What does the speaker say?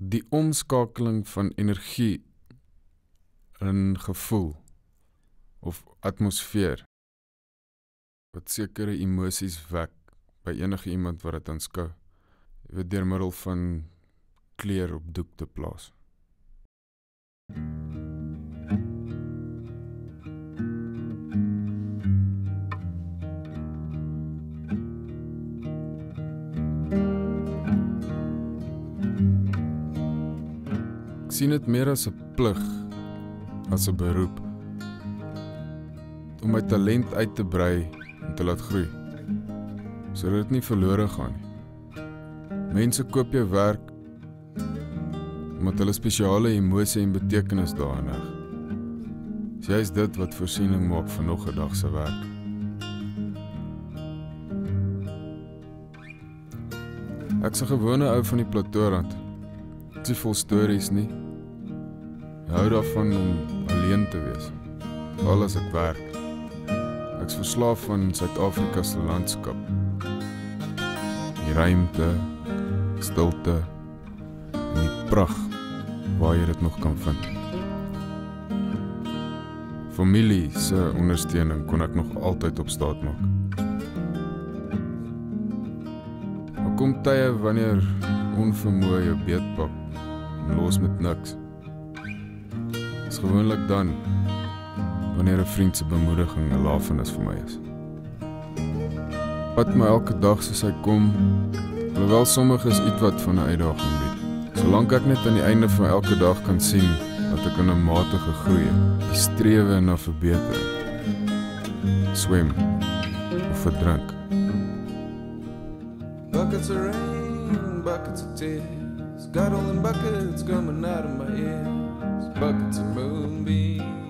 die omskakeling van energie in gevoel of atmosfeer wat sekere emosies wek by enige iemand wat dit aanskou. Jy weet, deur middel van kleur op doek te plaas. Ek sien dit meer as 'n plig, as 'n beroep, om my talent uit te brei en te laat groei, sodat dit nie verlore gaan nie. Mense koop jou werk omdat hulle spesiale emosie en betekenis daarin heg. So jy is dit wat voorsiening maak vir nog 'n dag se werk. Ek's 'n gewone ou van die Platoorrand. Dit is vol stories nie. Ek hou daarvan om alleen te wees, veral as ek werk. Ek's verslaaf van Suid-Afrika se landskap. Die ruimte, stilte en die pragt waar jy dit nog kan vind. Familie se ondersteuning kon ek nog altyd op staat maak. Maar kom tye wanneer onvermoë jou beetpak en los met niks. Is gewoonlik dan wanneer 'n vriend se bemoediging 'n lafenis vir my is. Wat my elke dag soos hy kom, alhoewel sommiges ietwat van 'n uitdaging bied. Solank ek net aan die einde van elke dag kan sien dat ek in 'n matige groei, die strewe na verbetering, swem of verdrink. Buckets of rain, buckets of tears, got all them buckets coming out of my ears, buckets of moonbeams.